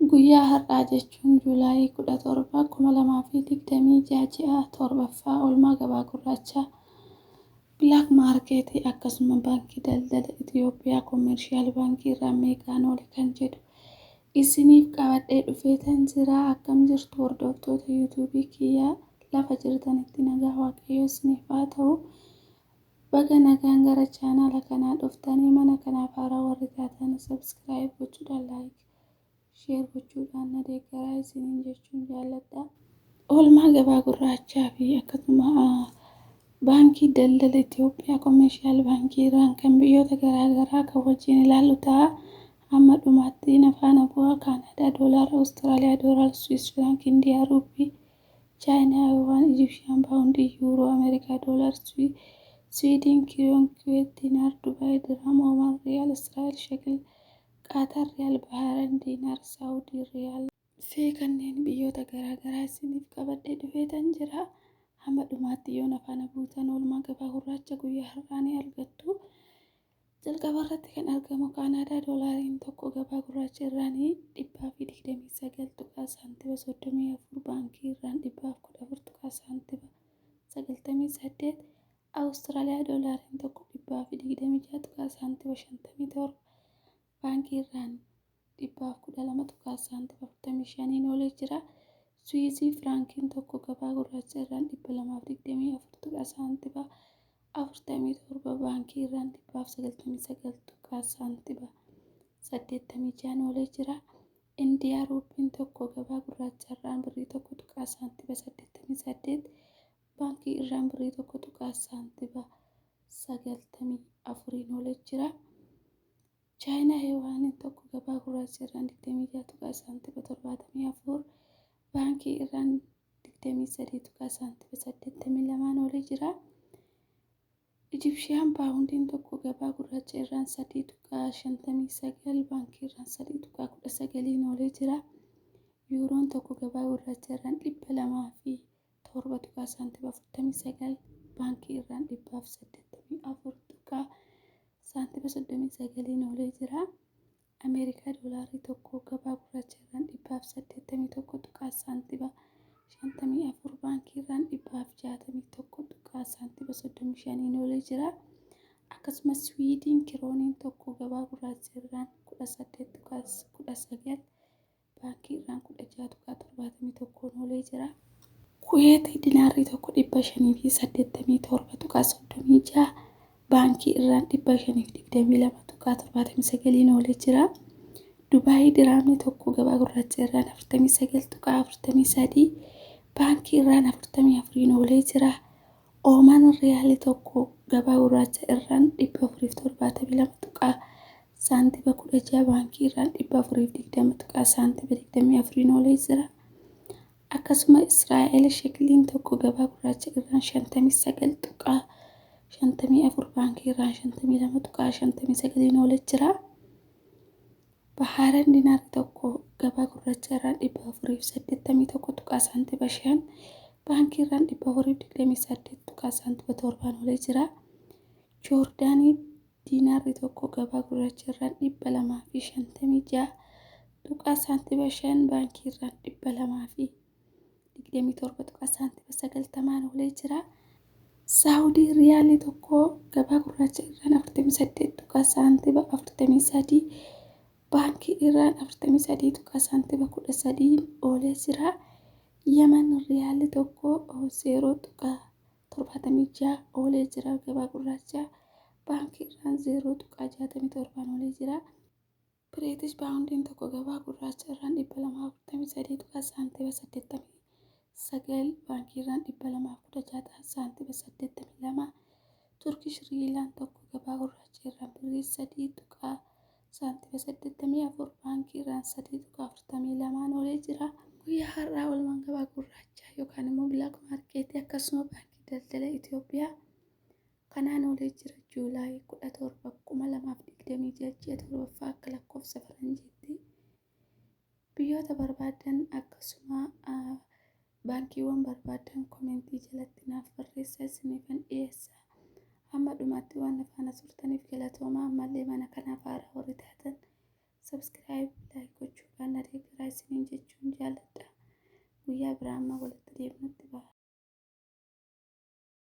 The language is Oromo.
Guyyaa har'aa jechuun Juulaayii 17, 2026 ji'a torbaffaa oolmaa gabaa gurraacha Bilaak Maarkeetii akkasumas baankii daldala Itoophiyaa Koomershaal baankii irraa meeqaan oole kan jedhu isiniif qabadhee dhufeetan jira. Akkam jirtu hordoftoota yuutuubii kiyyaa lafa jirtanitti nagaa waaqayyoo isiniif haa ta'u. Baga nagaan gara chaanaala kanaa dhuftanii mana kanaaf haaraa warri taatan sabskiraayib gochuudhaan laayik sheer gochuudhaan na deeggaraa isiniin jechuun jaalladha. Oolmaa gabaa gurraachaa fi akkasuma baankii daldala Itoophiyaa Koomershaal baankii irraan kan biyyoota garaagaraa kan wajjin ilaallu ta'a. Amma dhumaatti faana bu'aa Kaanaadaa doolaara, Awustiraaliyaa doolaara, Swiss franc, Indiyaa ruupii, Chaayinaa yuwaan, Ijipshaan paawundii, yuuroo, Ameerikaa doolaara, Swiidin kiroon, Kuweet diinaar, Dubaay dirham, Oomaan riyaal, Israa'el shekel, Qaatar riyaal, Bahareyn diinaar, Saawudii riyaal fi kanneen biyyoota garaagaraa isiniif qabadhee dhufeetan jira. Hamma dhumaatti yoo na faana buutan oolmaa gabaa gurraacha guyyaa har'aa ni argattu. Jalqaba irratti kan argamu Kaanaadaa doolaariin tokko gabaa gurraacha irraan 129 tuqaa saantiba 34 baankii irraan 114 tuqaa saantiba 98 Awustiraaliyaa doolaariin tokko 126 tuqaa saantiba 57 baankii irraan 112 tuqaa saantiba 45 oolee jira. Swiizii firaankiin tokko gabaa gurraacha irraan 224 tuqaa saantiba 47 baankii irraan 199 tuqaa saantiba 86 oolee jira. Indiyaa ruupiin tokko gabaa gurraacha irraan birrii tokko tuqaa saantiba 88 baankii irraan birrii tokko tuqaa saantiba 94 oolee jira. Chaayinaa yuwaaniin tokko gabaa gurraacha irraan 26 tuqaa saantiba 74 baankii irraan 23 tuqaa saantiba 82 oolee jira. Ijipshaan paawundiin tokko gabaa gurraacha irraan 3 tuqaa 59 baankii irraan 3 tuqaa 19 oolee jira. Yuuroon tokko gabaa gurraacha irraan 207 tuqaa saantiba 49 baankii irraan 184 tuqaa saantiba 39 oolee jira. Ameerikaa doolaarii tokko gabaa gurraacha irraan 181 tuqaa saantiba 54 baankii irraan 161 tuqaa saantiba 35 oolee jira. Akkasumas Swiidin kirooniin tokko gabaa gurraacha irraan 18 tuqaa 19 baankii irraan 16 tuqaa 71 oolee jira. Kuweet diinaarri tokko 587 tuqaa 36 baankii irraan 522 tuqaa 79 oolee jira. Dubaay diraamni tokko gabaa gurraacha irraan 49 tuqaa 43 baankii irraan 44 oolee jira. Oomaan riyaalii tokko gabaa gurraacha irraan 472 tuqaa saantiba 16 baankii irraan 420 tuqaa saantiba 24 oolee jira. Akkasuma Israa'el shekiliin tokko gabaa gurraacha irraan 59 tuqaa 54 baankii irraan 52 tuqaa 59 oolee jira. Bahareyn diinaarri tokko gabaa gurraacha irraan 481 tuqaa saantiba 5 baankii irraan 428 tuqaa saantiba 7 oolee jira. Joordaanii diinaarri tokko gabaa gurraacha irraan 256 tuqaa saantiba 5 baankii irraan 227 tuqaa saantiba 90 oolee jira. Saawudii riyaalii tokko gabaa gurraacha irraan 48 tuqaa saantiba 43 baankii irraan 43 tuqaa saantiba 13 oolee jira. Yemen riyaalii tokko 0 tuqaa 76 oolee jira gabaa gurraacha baankii irraan 0 tuqaa 67 oolee jira. Biriitish paawundiin tokko gabaa gurraacha irraan 243 tuqaa saantiba 89 baankii irraan 216 saantiba 82 Turkish riilaan tokko gabaa gurraacha irraan birrii 3 tuqaa saantiba 84 baankii irraan 3 tuqaa 42 oolee jira. Guyyaa har'aa oolmaan gabaa gurraachaa yookaan immoo Bilaak Maarkeetii akkasuma baankii daldala Itoophiyaa kanaan oolee jira. Juulaayii 17, 2026 ji'a torbaffaa akka lakkoofsa faranjiitti. Biyyoota barbaadan akkasuma baankiiwwan barbaadan koomentii jalatti naaf barreessaa isiniifan dhiyeessa. Hamma dhumaatti waan faana turtaniif galatoomaa. Ammallee mana kanaaf haaraa warri taatan sabskiraayib laayik gochuudhaan na deeggaraa. isiniin jechuun jaalladha. Guyyaa biraa amma walitti deebinutti ba'a.